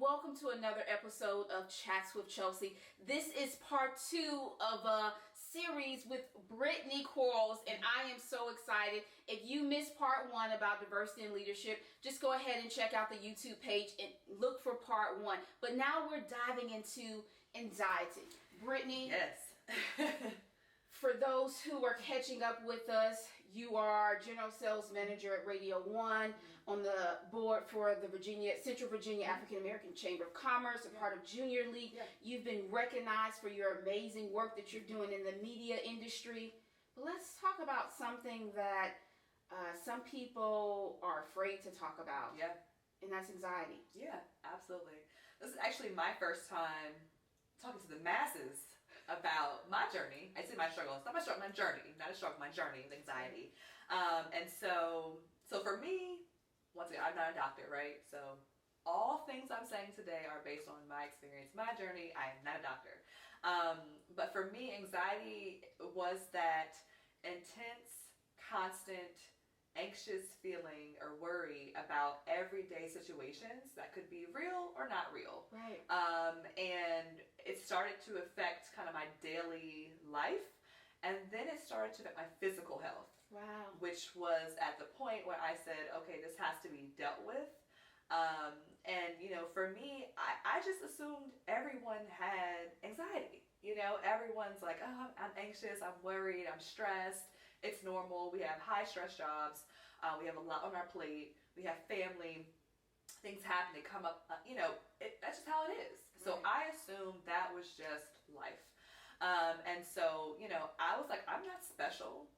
welcome to another episode of Chats with Chelsi. This is part 2 of a series with Brittney Quarles, and I am so excited. If you missed part 1 about diversity and leadership, just go ahead and check out the YouTube page and look for part 1. But now we're diving into anxiety. Brittney. Yes. For those who are catching up with us, you are General Sales Manager at Radio 1, on the board for the Central Virginia African American Chamber of Commerce, a part of Junior League. Yeah. You've been recognized for your amazing work that you're doing in the media industry. But let's talk about something that some people are afraid to talk about. Yeah. And that's anxiety. Yeah, absolutely. This is actually my first time talking to the masses about my journey. I say my struggle. It's not my struggle, my journey. Not a struggle, my journey with anxiety. And so for me, once again, I'm not a doctor, right? So all things I'm saying today are based on my experience, my journey. I am not a doctor. But for me, anxiety was that intense, constant, anxious feeling or worry about everyday situations that could be real or not real. Right. And it started to affect kind of my daily life, and then it started to affect my physical health. Wow. Which was at the point where I said, okay, this has to be dealt with. And you know, for me, I just assumed everyone had anxiety. You know, everyone's like, oh, I'm anxious, I'm worried, I'm stressed. It's normal. We have high stress jobs. We have a lot on our plate. We have family. Things happen. They come up. That's just how it is. Right. So I assumed that was just life. And so, I was like, I'm not special.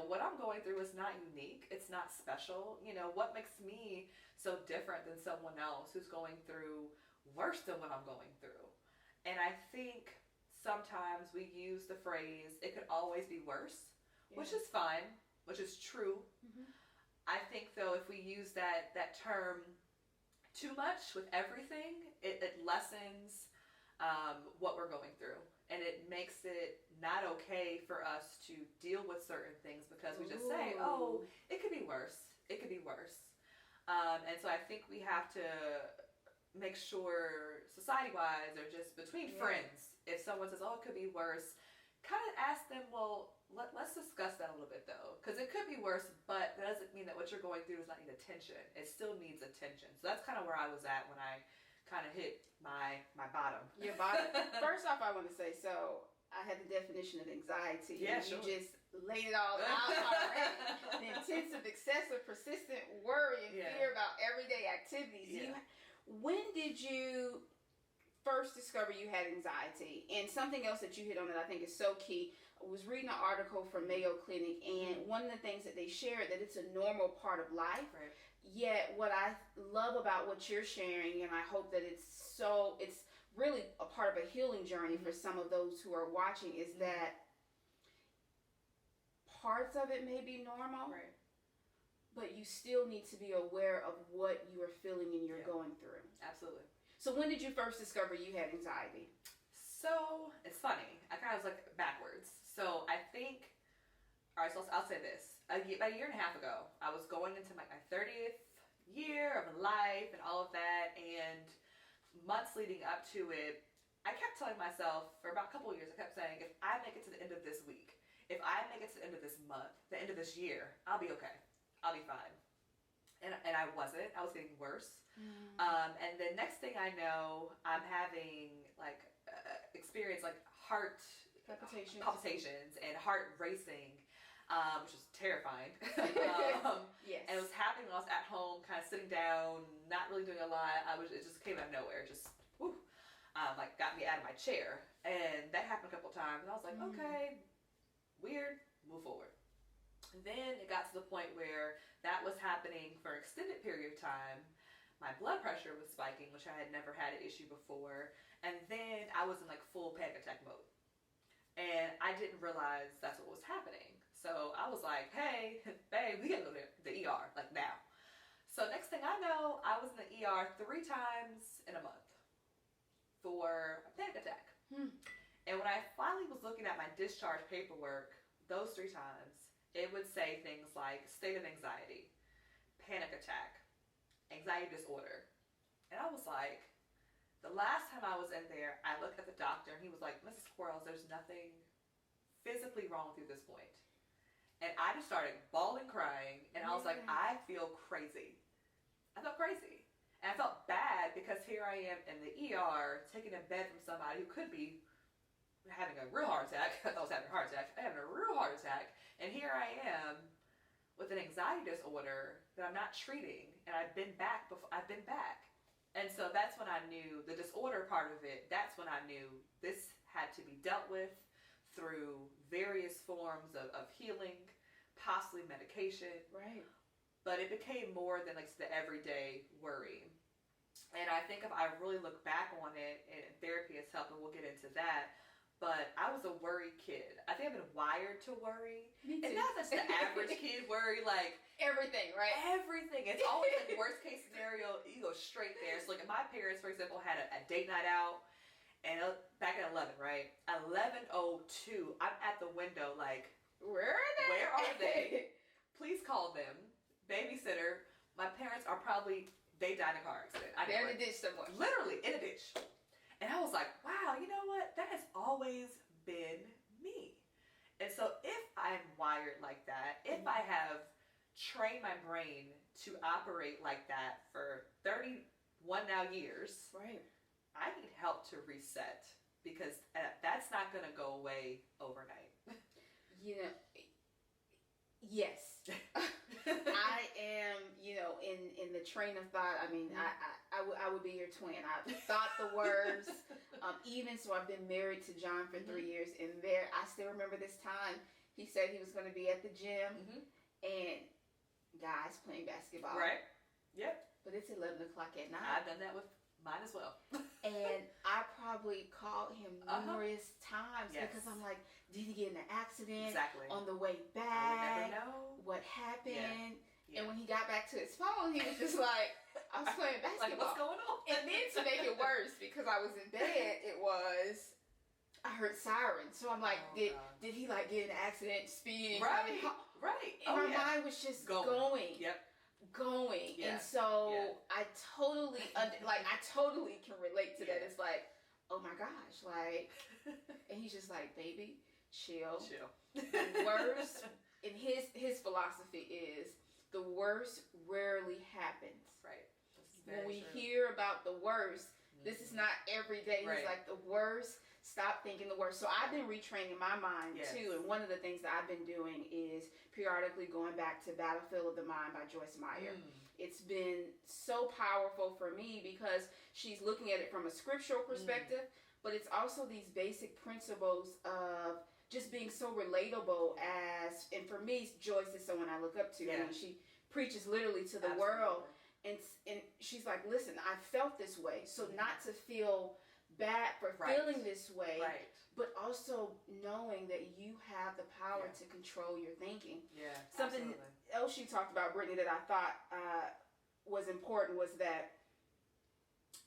What I'm going through is not unique. It's not special. What makes me so different than someone else who's going through worse than what I'm going through? And I think sometimes we use the phrase, it could always be worse. Yeah. Which is fine, which is true. Mm-hmm. I think, though, if we use that term too much with everything, it lessens what we're going through. And it makes it not okay for us to deal with certain things because we just say, oh, it could be worse. It could be worse. And so I think we have to make sure society-wise or just between friends, if someone says, oh, it could be worse, kind of ask them, well, let's discuss that a little bit, though, because it could be worse, but that doesn't mean that what you're going through does not need attention. It still needs attention. So that's kind of where I was at when I kind of hit my bottom. Your bottom. First off, I want to say, so I had the definition of anxiety. Yeah, sure. You just laid it all out already. The intensive, excessive, persistent worry and fear about everyday activities. Yeah. When did you first discover you had anxiety? And something else that you hit on that I think is so key, I was reading an article from Mayo Clinic, and one of the things that they shared, that it's a normal part of life. Right. Yet what I love about what you're sharing, and I hope that it's really a part of a healing journey for some of those who are watching, is that parts of it may be normal, right, but you still need to be aware of what you are feeling and you're going through. Absolutely. So when did you first discover you had anxiety? So it's funny. I kind of was like backwards. So I think, all right, so I'll say this. About a year and a half ago, I was going into my 30th year of life and all of that. And months leading up to it, I kept telling myself for about a couple of years, I kept saying, if I make it to the end of this week, if I make it to the end of this month, the end of this year, I'll be okay. I'll be fine. And I wasn't. I was getting worse. And the next thing I know, I'm having experience heart palpitations and heart racing, which was terrifying. Yes. And it was happening when I was at home, kind of sitting down, not really doing a lot. It just came out of nowhere. Just got me out of my chair. And that happened a couple times. And I was like, okay, weird. Move forward. And then it got to the point where that was happening for an extended period of time. My blood pressure was spiking, which I had never had an issue before. And then I was in full panic attack mode. And I didn't realize that's what was happening. So I was like, hey, babe, we gotta go to the ER, now. So next thing I know, I was in the ER 3 times in a month for a panic attack. And when I finally was looking at my discharge paperwork, those 3 times, it would say things like state of anxiety, panic attack, anxiety disorder. And I was like, the last time I was in there, I looked at the doctor and he was like, Mrs. Quarles, there's nothing physically wrong with you at this point. And I just started bawling, crying, and I was like, I feel crazy. I felt crazy. And I felt bad because here I am in the ER taking a bed from somebody who could be having a real heart attack. I thought I was having a heart attack. I'm having a real heart attack. And here I am with an anxiety disorder that I'm not treating, and I've been back. And so that's when I knew the disorder part of it. That's when I knew this had to be dealt with through various forms of healing, possibly medication. Right. But it became more than like the everyday worry. And I think if I really look back on it, and therapy has helped, and we'll get into that. But I was a worried kid. I think I've been wired to worry. Me too. And not just the average kid worry, like everything, right? everything. It's always like worst case scenario, you go straight there. So like my parents, for example, had a date night out, and back at 11, right? 11:02, I'm at the window like, where are they? Where are they? Please call them. Babysitter. My parents are probably, they died in a car accident. They're in the ditch somewhere. Literally in a ditch. And I was like, wow, you know what? That has always been me. And so if I'm wired like that, if I have trained my brain to operate like that for 31 now years, right, I need help to reset, because that's not going to go away overnight. You know, yes. I am, in the train of thought. I mean, I would be your twin. I thought the worst. Even so, I've been married to John for 3 years, and I still remember this time. He said he was going to be at the gym, and guys playing basketball. Right. Yep. But it's 11 o'clock at night. I've done that with mine as well. And I probably called him numerous times because I'm like, did he get in an accident? Exactly. On the way back? I would never know. What happened? Yeah. And when he got back to his phone, he was just like, I was playing basketball. Like, what's going on? And then to make it worse, because I was in bed, I heard sirens. So I'm like, did he like get in an accident, speeding? Right. Right. And my mind was just going. Yep. Going. Yeah. And so I totally can relate to that. It's like, oh my gosh, like, and he's just like, baby, chill. The worst, and his philosophy is, the worst rarely happens. Right. When we hear about the worst, this is not every day. Right. He's like, the worst, stop thinking the worst. So I've been retraining my mind too, and one of the things that I've been doing is periodically going back to Battlefield of the Mind by Joyce Meyer. It's been so powerful for me because she's looking at it from a scriptural perspective, but it's also these basic principles of just being so relatable and for me, Joyce is someone I look up to. I mean, she preaches literally to the world, and she's like, listen, I felt this way, so not to feel bad for feeling this way, but also knowing that you have the power to control your thinking. Something else she talked about, Brittney, that I thought was important was that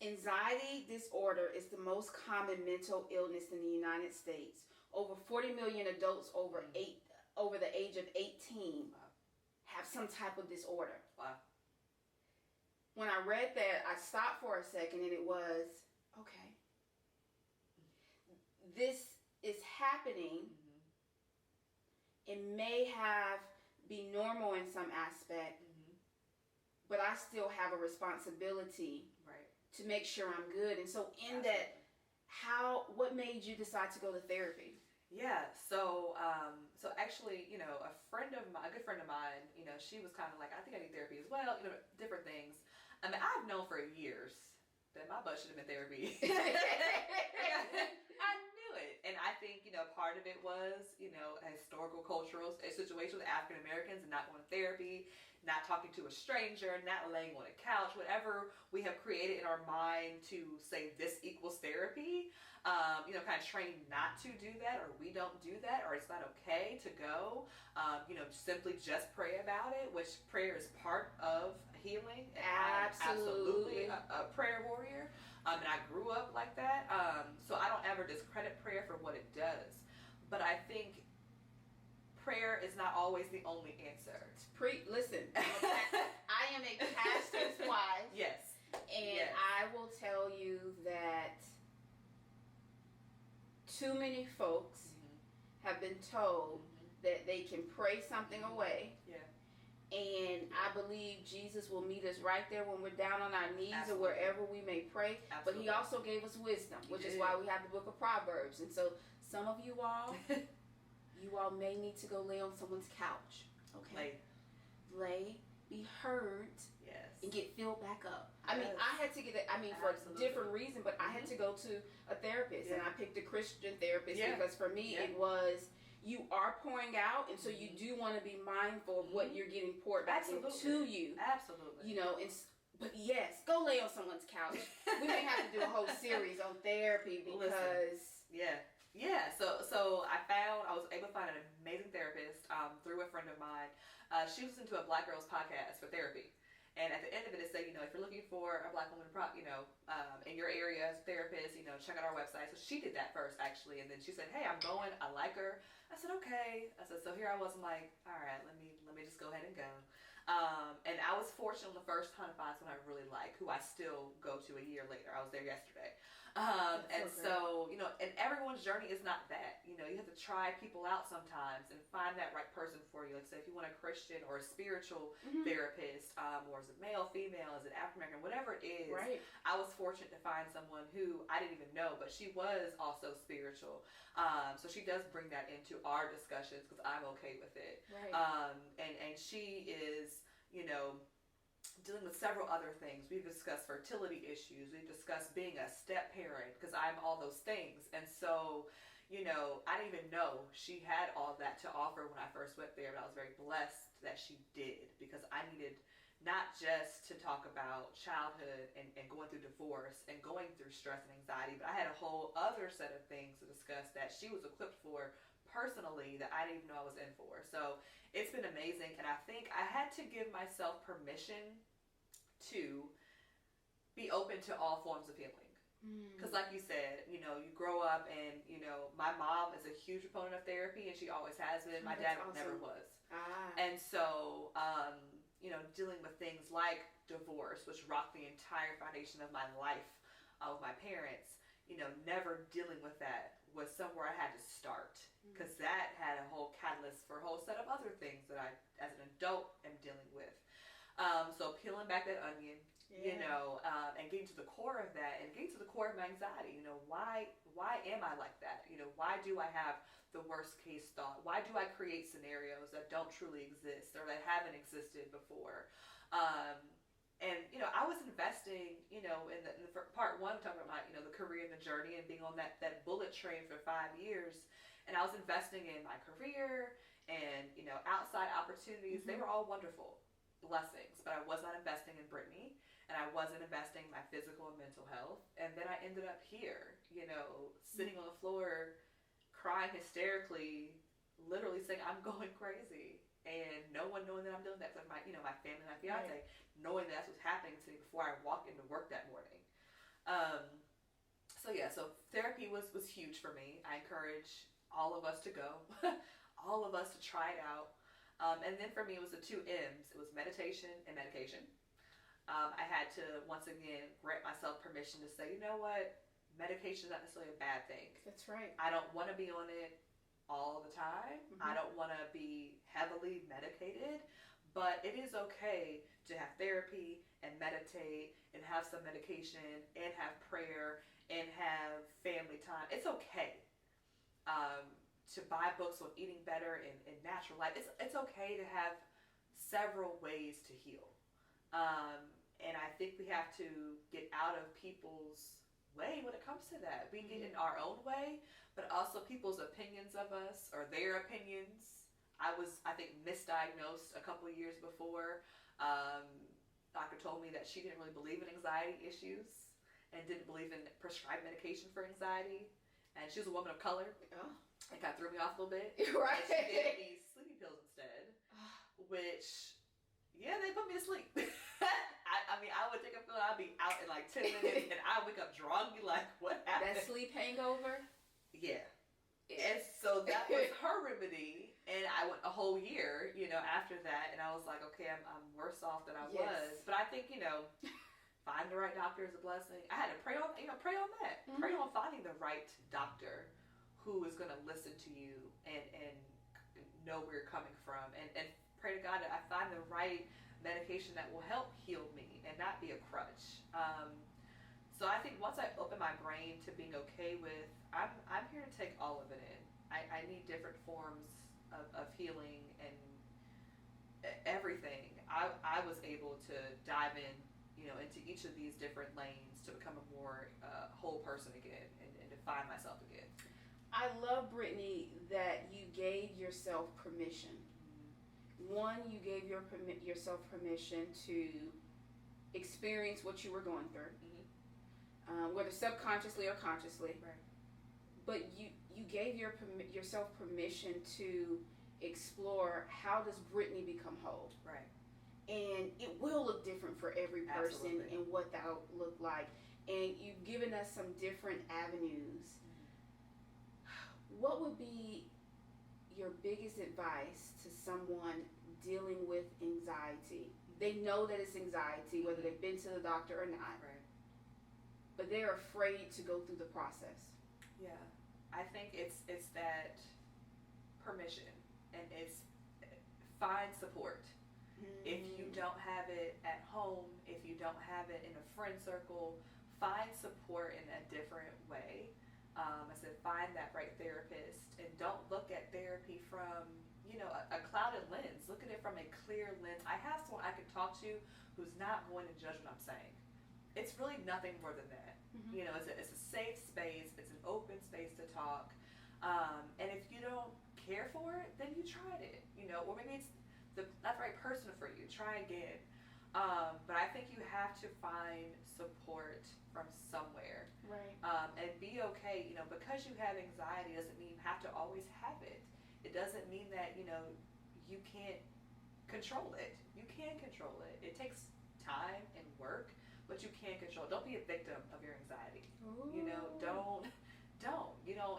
anxiety disorder is the most common mental illness in the United States. Over 40 million adults over the age of 18 have some type of disorder. Wow. When I read that, I stopped for a second, and it was, okay, this is happening. It may be normal in some aspect, but I still have a responsibility to make sure I'm good. And so in that, what made you decide to go to therapy? Yeah, so actually, a good friend of mine, she was kind of like, I think I need therapy as well, different things. I mean, I've known for years that my butt should have been therapy. I knew it. And I think, part of it was, a historical, cultural situation with African Americans and not going to therapy, not talking to a stranger, not laying on a couch, whatever we have created in our mind to say this equals therapy. Kind of trained not to do that, or we don't do that, or it's not okay to go. Simply just pray about it, which prayer is part of healing. And Absolutely. I'm absolutely a prayer warrior. And I grew up like that. So I don't ever discredit prayer for what it does. But I think prayer is not always the only answer. Listen, I am a pastor's wife. Yes. And I will tell you that too many folks have been told that they can pray something away. Yeah. And I believe Jesus will meet us right there when we're down on our knees Absolutely. or wherever we may pray. Absolutely. But he also gave us wisdom, which is why we have the book of Proverbs. And so some of you all, may need to go lay on someone's couch. Okay? Lay, be heard, and get filled back up. I mean, I had to get it, for a different reason, but I had to go to a therapist. And I picked a Christian therapist because for me it was, you are pouring out, and so you do want to be mindful of what you're getting poured back into you. Absolutely. You know, but yes, go lay on someone's couch. We may have to do a whole series on therapy because... So I was able to find an amazing therapist through a friend of mine. She was into a Black Girls podcast for therapy. And at the end of it, it said, if you're looking for a Black woman, in your area as a therapist, check out our website. So she did that first, actually. And then she said, hey, I'm going. I like her. I said, okay. I said, so here I was. I'm like, all right, let me just go ahead and go. And I was fortunate the first time to find someone I really like, who I still go to a year later. I was there yesterday. And everyone's journey is not that. You have to try people out sometimes and find that right person for you. Like, say, if you want a Christian or a spiritual therapist, or is it male, female, is it African American, whatever it is. Right. I was fortunate to find someone who I didn't even know, but she was also spiritual. So she does bring that into our discussions because I'm okay with it. Right. And she is, dealing with several other things. We've discussed fertility issues. We've discussed being a step parent because I'm all those things. And so, I didn't even know she had all that to offer when I first went there, but I was very blessed that she did because I needed not just to talk about childhood and going through divorce and going through stress and anxiety, but I had a whole other set of things to discuss that she was equipped for personally that I didn't even know I was in for. So it's been amazing, and I think I had to give myself permission to be open to all forms of healing. Because like you said, you grow up and, my mom is a huge proponent of therapy and she always has been. My dad never was. And so, dealing with things like divorce, which rocked the entire foundation of my life with my parents, never dealing with that was somewhere I had to start. Because that had a whole catalyst for a whole set of other things that I, as an adult, am dealing with. So peeling back that onion, and getting to the core of that, and getting to the core of my anxiety. Why am I like that? Why do I have the worst case thought? Why do I create scenarios that don't truly exist or that haven't existed before? I was investing, in the part one, talking about, the career and the journey and being on that bullet train for 5 years. And I was investing in my career and, outside opportunities. They were all wonderful blessings, but I was not investing in Brittney, and I wasn't investing in my physical and mental health. And then I ended up here, sitting on the floor, crying hysterically, literally saying I'm going crazy, and no one knowing that I'm doing that. Like my family, my fiance, knowing that that's what's happening to me before I walked into work that morning. So therapy was huge for me. I encourage all of us to go, all of us to try it out. And then for me, it was the 2 M's. It was meditation and medication. I had to, once again, grant myself permission to say, you know what? Medication is not necessarily a bad thing. That's right. I don't want to be on it all the time. I don't want to be heavily medicated. But it is okay to have therapy and meditate and have some medication and have prayer and have family time. It's okay. To buy books on eating better and natural life. It's okay to have several ways to heal. And I think we have to get out of people's way when it comes to that. We get in our own way, but also people's opinions of us or their opinions. I was, I think, misdiagnosed a couple of years before. Doctor told me that she didn't really believe in anxiety issues and didn't believe in prescribed medication for anxiety. And she was a woman of color. Oh. It kind of threw me off a little bit. Right. And she gave me sleeping pills instead, which, they put me to sleep. I would take a pill, I'd be out in like 10 minutes, and I wake up drunk, be like, what happened? That sleep hangover? Yeah. And so that was her remedy, and I went a whole year, after that, and I was like, okay, I'm worse off than I was. But I think, 5 finding the right doctor is a blessing. I had to pray on that. Pray on finding the right doctor who is going to listen to you and know where you're coming from, and pray to God that I find the right medication that will help heal me and not be a crutch. So I think once I open my brain to being okay with, I'm here to take all of it in. I need different forms of healing and everything. I was able to dive in, into each of these different lanes to become a more whole person again and to find myself again. I love, Brittney, that you gave yourself permission. One, you gave yourself permission to experience what you were going through, whether subconsciously or consciously. Right. But you gave yourself permission to explore, how does Brittney become whole? Right. And it will look different for every person. Absolutely. And what that will look like. And you've given us some different avenues. What would be your biggest advice to someone dealing with anxiety? They know that it's anxiety, whether they've been to the doctor or not. Right. But they're afraid to go through the process. Yeah. I think it's that permission, and it's find support. If you don't have it at home, if you don't have it in a friend circle, find support in a different way. I said, find that right therapist, and don't look at therapy from, a clouded lens. Look at it from a clear lens. I have someone I can talk to who's not going to judge what I'm saying. It's really nothing more than that. It's a safe space. It's an open space to talk. And if you don't care for it, then you tried it, or maybe it's not the right person for you. Try again. But I think you have to find support from somewhere. Right. And be okay. Because you have anxiety doesn't mean you have to always have it. It doesn't mean that, you can't control it. You can control it. It takes time and work, but you can control it. Don't be a victim of your anxiety. Ooh. Don't.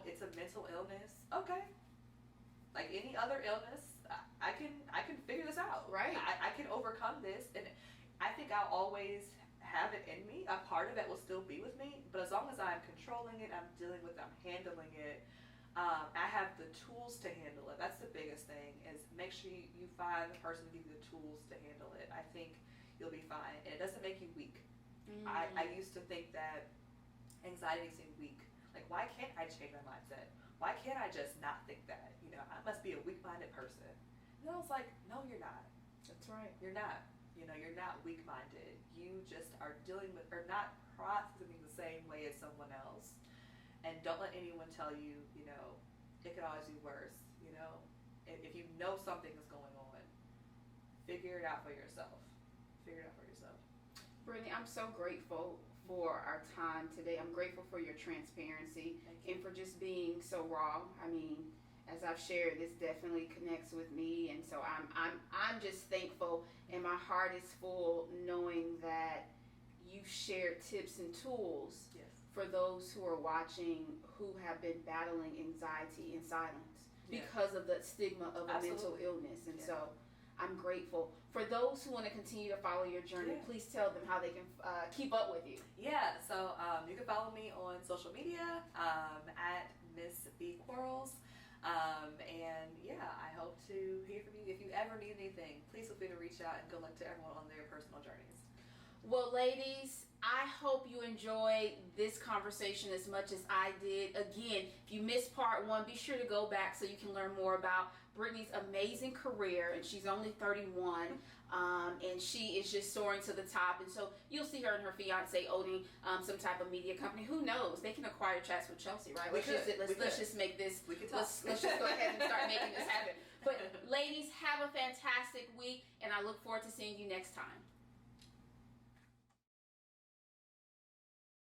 It's a mental illness. Okay. Like any other illness, I can figure this out. Right. I can overcome this, and I think I'll always have it in me. A part of it will still be with me, but as long as I'm controlling it, I'm dealing with it, I'm handling it, I have the tools to handle it. That's the biggest thing, is make sure you find the person to give you the tools to handle it. I think you'll be fine, and it doesn't make you weak. I used to think that anxiety makes me weak. Like, why can't I change my mindset? Why can't I just not think that? I must be a weak-minded person. And I was like, no, you're not. That's right. You're not. You're not weak-minded. You just are dealing with, or not processing the same way as someone else. And don't let anyone tell you, it could always be worse. If you know something is going on, figure it out for yourself. Brittney, I'm so grateful for our time today. I'm grateful for your transparency and for just being so raw. I mean, as I've shared, this definitely connects with me, and so I'm just thankful, and my heart is full knowing that you've shared tips and tools for those who are watching who have been battling anxiety in silence because of the stigma of a mental illness, and so I'm grateful. For those who want to continue to follow your journey, please tell them how they can keep up with you. Yeah, so you can follow me on social media at Miss B Quarles. And I hope to hear from you. If you ever need anything, please feel free to reach out, and good luck to everyone on their personal journeys. Well, ladies, I hope you enjoyed this conversation as much as I did. Again, if you missed part 1, be sure to go back so you can learn more about Brittney's amazing career, and she's only 31, and she is just soaring to the top. And so you'll see her and her fiance owning some type of media company. Who knows? They can acquire Chats with Chelsi, right? Let's just make this. Let's just go ahead and start making this happen. But ladies, have a fantastic week, and I look forward to seeing you next time.